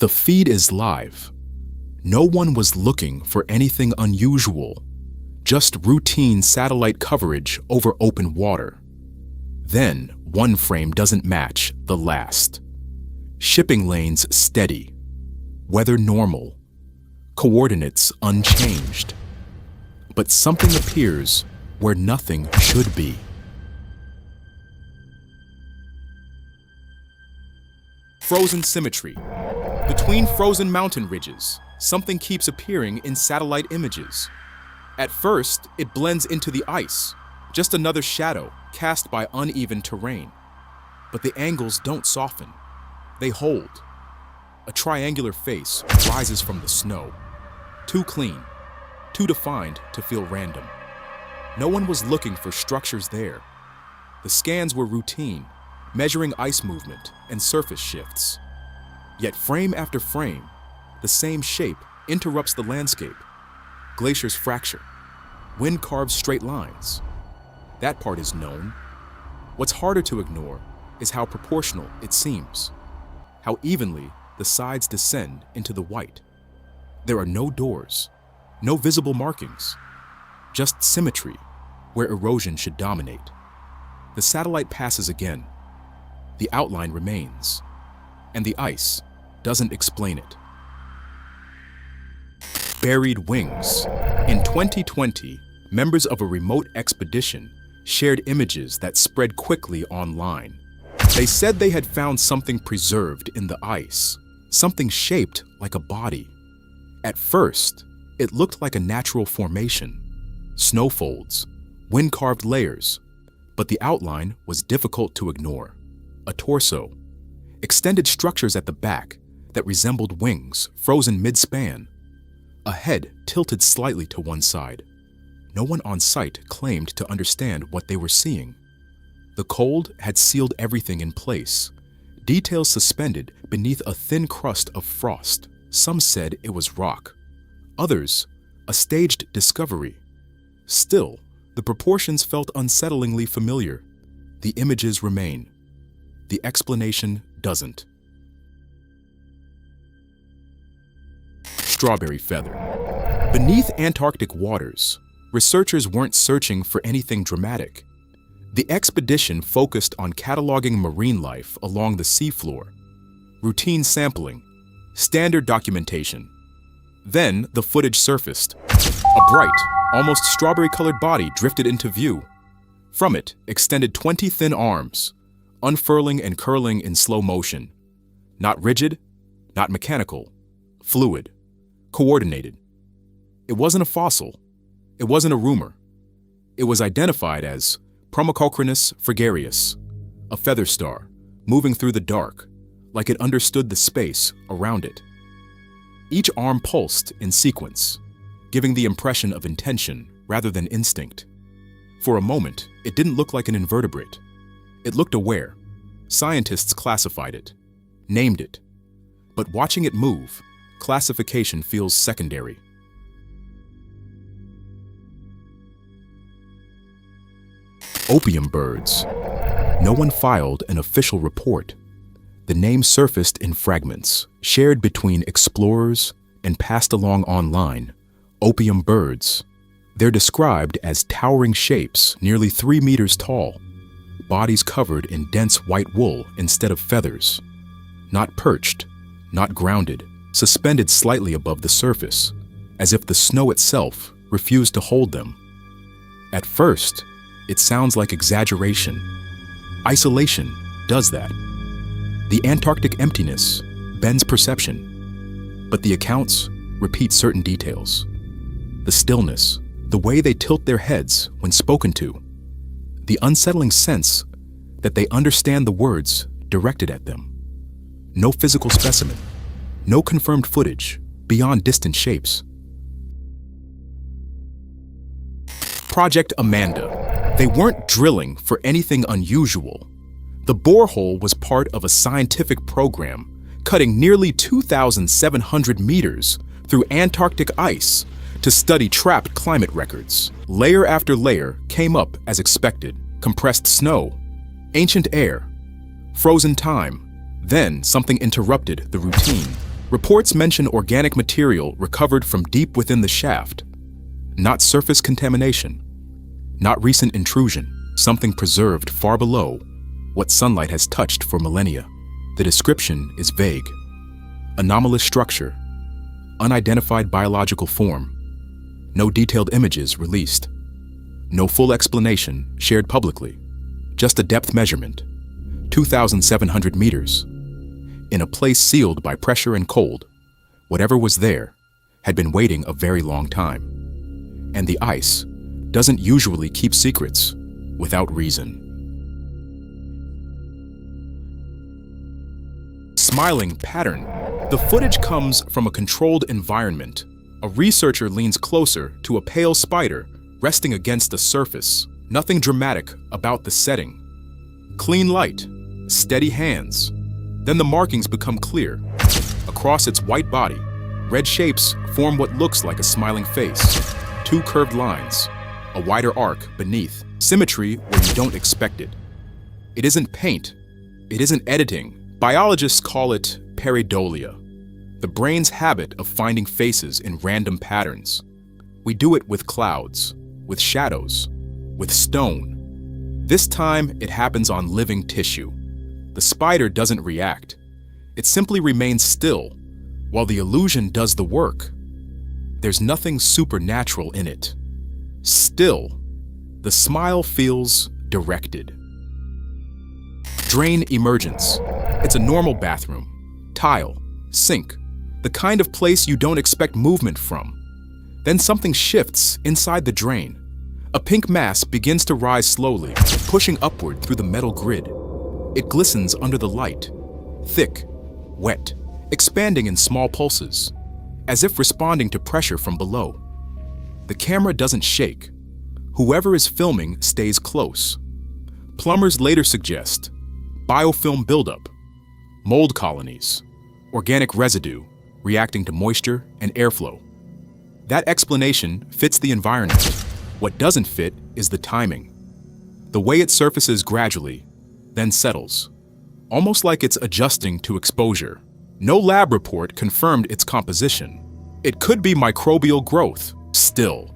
The feed is live. No one was looking for anything unusual, just routine satellite coverage over open water. Then, one frame doesn't match the last. Shipping lanes steady, weather normal, coordinates unchanged. But something appears where nothing should be. Frozen symmetry. Between frozen mountain ridges, something keeps appearing in satellite images. At first, it blends into the ice, just another shadow cast by uneven terrain. But the angles don't soften. They hold. A triangular face rises from the snow. Too clean, too defined to feel random. No one was looking for structures there. The scans were routine, measuring ice movement and surface shifts. Yet frame after frame, the same shape interrupts the landscape. Glaciers fracture. Wind carves straight lines. That part is known. What's harder to ignore is how proportional it seems. How evenly the sides descend into the white. There are no doors, no visible markings, just symmetry where erosion should dominate. The satellite passes again. The outline remains, and the ice doesn't explain it. Buried wings. In 2020, members of a remote expedition shared images that spread quickly online. They said they had found something preserved in the ice, something shaped like a body. At first, it looked like a natural formation, snowfolds, wind-carved layers, but the outline was difficult to ignore. A torso, extended structures at the back that resembled wings frozen mid-span, a head tilted slightly to one side. No one on site claimed to understand what they were seeing. The cold had sealed everything in place, details suspended beneath a thin crust of frost. Some said it was rock, others a staged discovery. Still, the proportions felt unsettlingly familiar. The images remain. The explanation doesn't. Strawberry feather. Beneath Antarctic waters, researchers weren't searching for anything dramatic. The expedition focused on cataloging marine life along the seafloor, routine sampling, standard documentation. Then the footage surfaced. A bright, almost strawberry-colored body drifted into view. From it extended 20 thin arms, unfurling and curling in slow motion. Not rigid, not mechanical, fluid, coordinated. It wasn't a fossil. It wasn't a rumor. It was identified as Promachocrinus gregarius, a feather star, moving through the dark, like it understood the space around it. Each arm pulsed in sequence, giving the impression of intention rather than instinct. For a moment, it didn't look like an invertebrate. It looked aware. Scientists classified it, named it. But watching it move, classification feels secondary. Opium birds. No one filed an official report. The name surfaced in fragments, shared between explorers and passed along online. Opium birds. They're described as towering shapes nearly 3 meters tall, bodies covered in dense white wool instead of feathers. Not perched, not grounded, suspended slightly above the surface, as if the snow itself refused to hold them. At first, it sounds like exaggeration. Isolation does that. The Antarctic emptiness bends perception, but the accounts repeat certain details. The stillness, the way they tilt their heads when spoken to, the unsettling sense that they understand the words directed at them. No physical specimen, no confirmed footage beyond distant shapes. Project Amanda. They weren't drilling for anything unusual. The borehole was part of a scientific program cutting nearly 2,700 meters through Antarctic ice to study trapped climate records. Layer after layer came up as expected. Compressed snow, ancient air, frozen time. Then something interrupted the routine. Reports mention organic material recovered from deep within the shaft, not surface contamination, not recent intrusion, something preserved far below what sunlight has touched for millennia. The description is vague. Anomalous structure, unidentified biological form, no detailed images released, no full explanation shared publicly, just a depth measurement, 2,700 meters. In a place sealed by pressure and cold, whatever was there had been waiting a very long time. And the ice doesn't usually keep secrets without reason. Smiling pattern. The footage comes from a controlled environment. A researcher leans closer to a pale spider resting against the surface. Nothing dramatic about the setting. Clean light, steady hands. Then the markings become clear. Across its white body, red shapes form what looks like a smiling face. Two curved lines, a wider arc beneath. Symmetry where you don't expect it. It isn't paint. It isn't editing. Biologists call it pareidolia, the brain's habit of finding faces in random patterns. We do it with clouds, with shadows, with stone. This time, it happens on living tissue. The spider doesn't react. It simply remains still, while the illusion does the work. There's nothing supernatural in it. Still, the smile feels directed. Drain emergence. It's a normal bathroom, tile, sink, the kind of place you don't expect movement from. Then something shifts inside the drain. A pink mass begins to rise slowly, pushing upward through the metal grid. It glistens under the light, thick, wet, expanding in small pulses, as if responding to pressure from below. The camera doesn't shake. Whoever is filming stays close. Plumbers later suggest biofilm buildup, mold colonies, organic residue reacting to moisture and airflow. That explanation fits the environment. What doesn't fit is the timing. The way it surfaces gradually, then settles, almost like it's adjusting to exposure. No lab report confirmed its composition. It could be microbial growth. Still,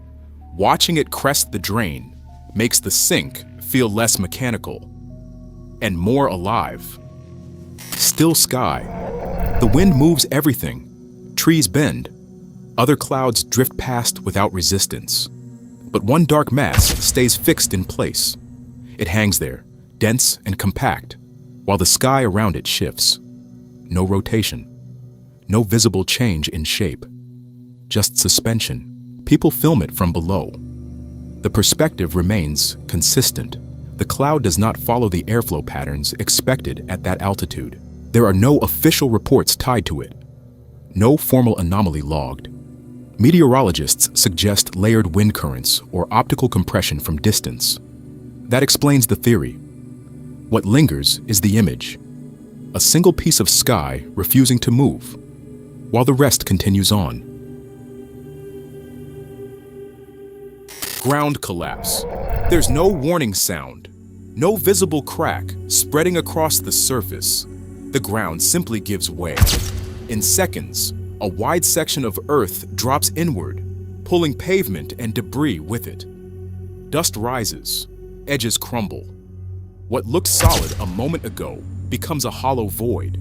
watching it crest the drain makes the sink feel less mechanical and more alive. Still sky. The wind moves everything. Trees bend. Other clouds drift past without resistance. But one dark mass stays fixed in place. It hangs there, dense and compact, while the sky around it shifts. No rotation. No visible change in shape. Just suspension. People film it from below. The perspective remains consistent. The cloud does not follow the airflow patterns expected at that altitude. There are no official reports tied to it. No formal anomaly logged. Meteorologists suggest layered wind currents or optical compression from distance. That explains the theory. What lingers is the image. A single piece of sky refusing to move, while the rest continues on. Ground collapse. There's no warning sound, no visible crack spreading across the surface. The ground simply gives way. In seconds, a wide section of earth drops inward, pulling pavement and debris with it. Dust rises, edges crumble. What looked solid a moment ago becomes a hollow void.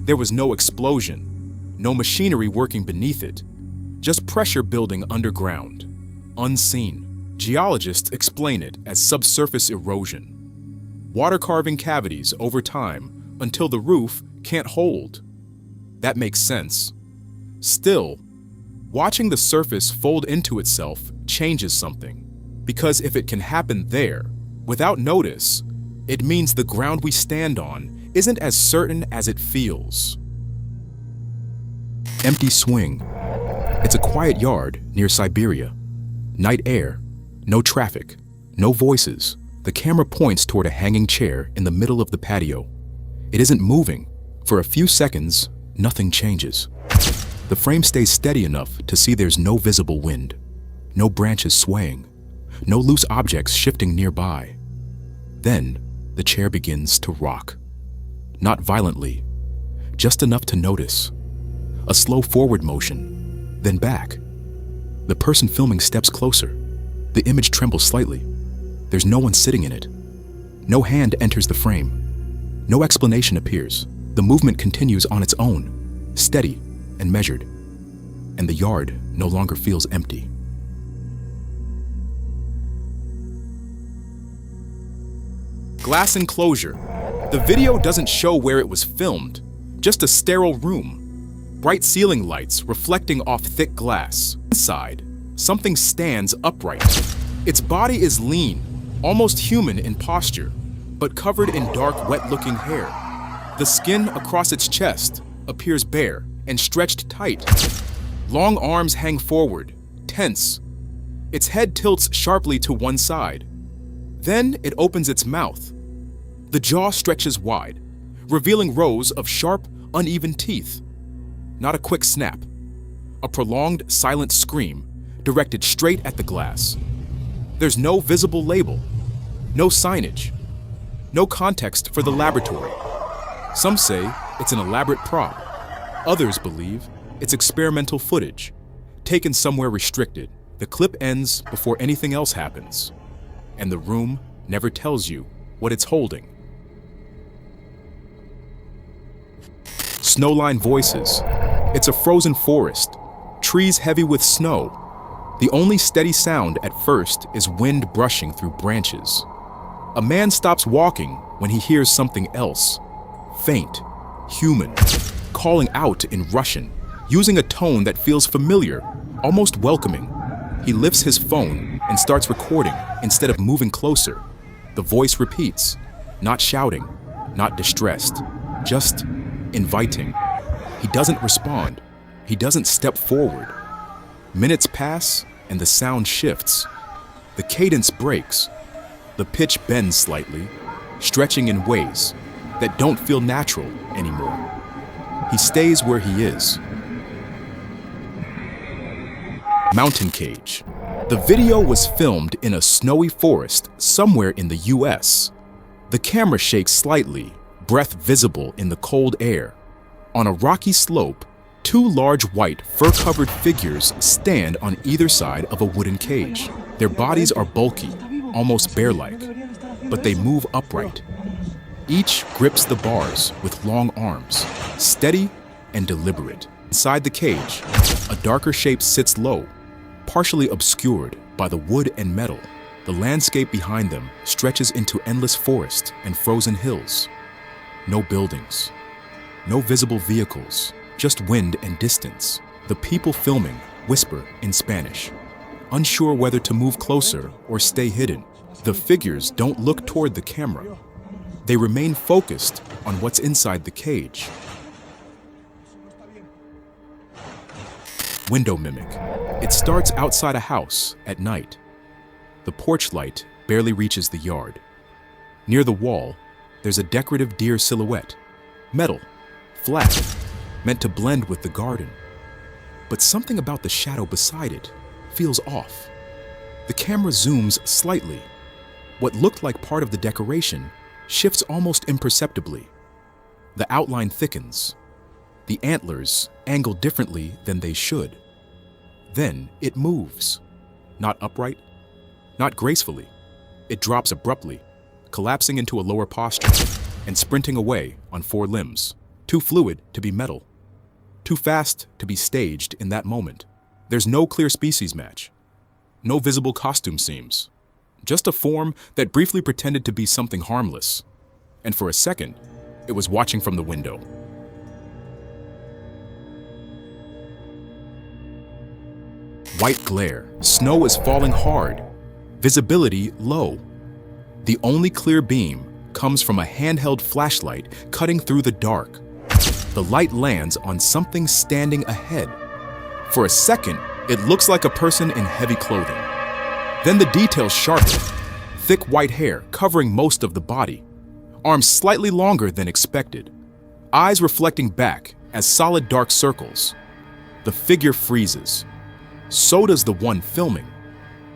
There was no explosion, no machinery working beneath it, just pressure building underground, unseen. Geologists explain it as subsurface erosion. Water carving cavities over time until the roof can't hold. That makes sense. Still, watching the surface fold into itself changes something, because if it can happen there, without notice, it means the ground we stand on isn't as certain as it feels. Empty swing. It's a quiet yard near Siberia. Night air, no traffic, no voices. The camera points toward a hanging chair in the middle of the patio. It isn't moving. For a few seconds, nothing changes. The frame stays steady enough to see there's no visible wind, no branches swaying, no loose objects shifting nearby. Then, the chair begins to rock. Not violently, just enough to notice. A slow forward motion, then back. The person filming steps closer. The image trembles slightly. There's no one sitting in it. No hand enters the frame. No explanation appears. The movement continues on its own, steady and measured, and the yard no longer feels empty. Glass enclosure. The video doesn't show where it was filmed, just a sterile room. Bright ceiling lights reflecting off thick glass. Inside, something stands upright. Its body is lean, almost human in posture, but covered in dark, wet-looking hair. The skin across its chest appears bare and stretched tight. Long arms hang forward, tense. Its head tilts sharply to one side. Then it opens its mouth. The jaw stretches wide, revealing rows of sharp, uneven teeth. Not a quick snap. A prolonged, silent scream directed straight at the glass. There's no visible label, no signage, no context for the laboratory. Some say it's an elaborate prop. Others believe it's experimental footage, taken somewhere restricted. The clip ends before anything else happens, and the room never tells you what it's holding. Snowline voices. It's a frozen forest, trees heavy with snow. The only steady sound at first is wind brushing through branches. A man stops walking when he hears something else. Faint, human, calling out in Russian, using a tone that feels familiar, almost welcoming. He lifts his phone and starts recording instead of moving closer. The voice repeats, not shouting, not distressed, just inviting. He doesn't respond. He doesn't step forward. Minutes pass and the sound shifts. The cadence breaks. The pitch bends slightly, stretching in ways that don't feel natural anymore. He stays where he is. Mountain cage. The video was filmed in a snowy forest somewhere in the US. The camera shakes slightly, breath visible in the cold air. On a rocky slope, two large white fur-covered figures stand on either side of a wooden cage. Their bodies are bulky, almost bear-like, but they move upright. Each grips the bars with long arms, steady and deliberate. Inside the cage, a darker shape sits low, partially obscured by the wood and metal. The landscape behind them stretches into endless forest and frozen hills. No buildings, no visible vehicles, just wind and distance. The people filming whisper in Spanish, unsure whether to move closer or stay hidden. The figures don't look toward the camera. They remain focused on what's inside the cage. Window mimic. It starts outside a house at night. The porch light barely reaches the yard. Near the wall, there's a decorative deer silhouette. Metal, flat, meant to blend with the garden. But something about the shadow beside it feels off. The camera zooms slightly. What looked like part of the decoration shifts almost imperceptibly. The outline thickens. The antlers angle differently than they should. Then it moves. Not upright, not gracefully. It drops abruptly, collapsing into a lower posture and sprinting away on four limbs. Too fluid to be metal. Too fast to be staged in that moment. There's no clear species match. No visible costume seams. Just a form that briefly pretended to be something harmless. And for a second, it was watching from the window. White glare. Snow is falling hard. Visibility low. The only clear beam comes from a handheld flashlight cutting through the dark. The light lands on something standing ahead. For a second, it looks like a person in heavy clothing. Then the details sharpen. Thick white hair covering most of the body. Arms slightly longer than expected. Eyes reflecting back as solid dark circles. The figure freezes. So does the one filming.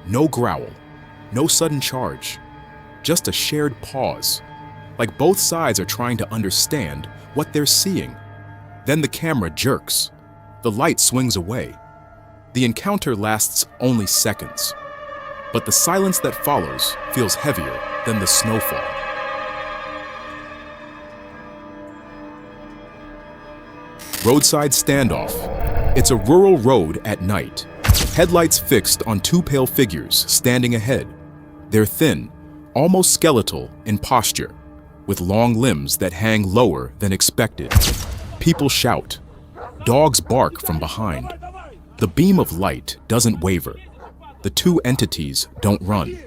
No growl. No sudden charge. Just a shared pause. Like both sides are trying to understand what they're seeing. Then the camera jerks. The light swings away. The encounter lasts only seconds, but the silence that follows feels heavier than the snowfall. Roadside standoff. It's a rural road at night. Headlights fixed on two pale figures standing ahead. They're thin, almost skeletal in posture, with long limbs that hang lower than expected. People shout. Dogs bark from behind. The beam of light doesn't waver. The two entities don't run.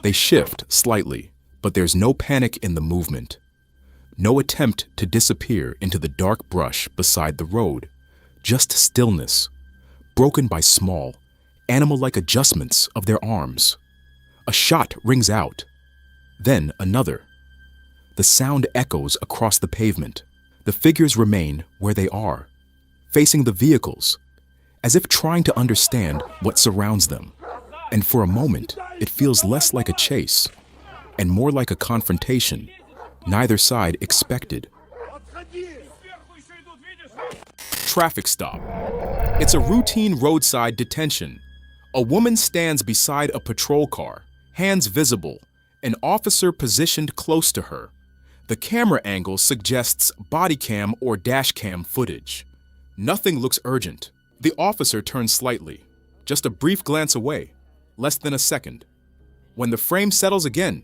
They shift slightly, but there's no panic in the movement. No attempt to disappear into the dark brush beside the road. Just stillness, broken by small, animal-like adjustments of their arms. A shot rings out, then another. The sound echoes across the pavement. The figures remain where they are, facing the vehicles, as if trying to understand what surrounds them. And for a moment, it feels less like a chase and more like a confrontation neither side expected. Traffic stop. It's a routine roadside detention. A woman stands beside a patrol car, hands visible, an officer positioned close to her. The camera angle suggests body cam or dash cam footage. Nothing looks urgent. The officer turns slightly, just a brief glance away, less than a second. When the frame settles again,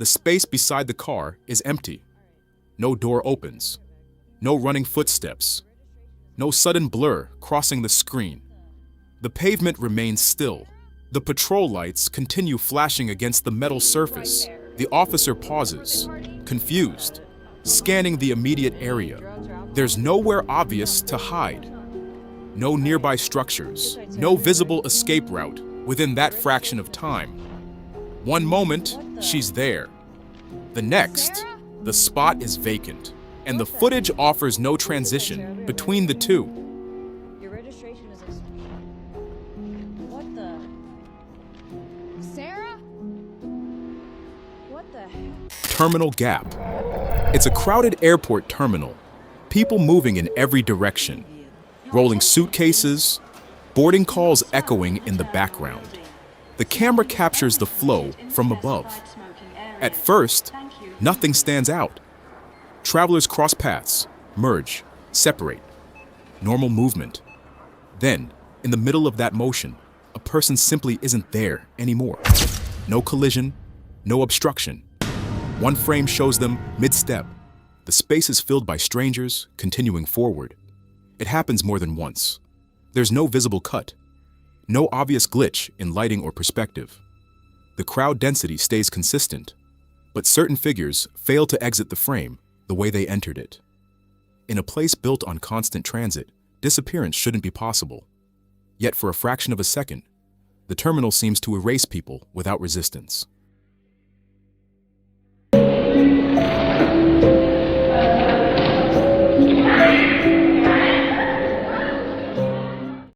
the space beside the car is empty. No door opens. No running footsteps. No sudden blur crossing the screen. The pavement remains still. The patrol lights continue flashing against the metal surface. The officer pauses, confused, scanning the immediate area. There's nowhere obvious to hide. No nearby structures, no visible escape route within that fraction of time. One moment, she's there. The next, the spot is vacant, and the footage offers no transition between the two. Your registration is what the? Sarah? What the heck? Terminal gap. It's a crowded airport terminal. People moving in every direction. Rolling suitcases, boarding calls echoing in the background. The camera captures the flow from above. At first, nothing stands out. Travelers cross paths, merge, separate. Normal movement. Then, in the middle of that motion, a person simply isn't there anymore. No collision, no obstruction. One frame shows them mid-step. The space is filled by strangers continuing forward. It happens more than once. There's no visible cut. No obvious glitch in lighting or perspective. The crowd density stays consistent, but certain figures fail to exit the frame the way they entered it. In a place built on constant transit, disappearance shouldn't be possible. Yet for a fraction of a second, the terminal seems to erase people without resistance.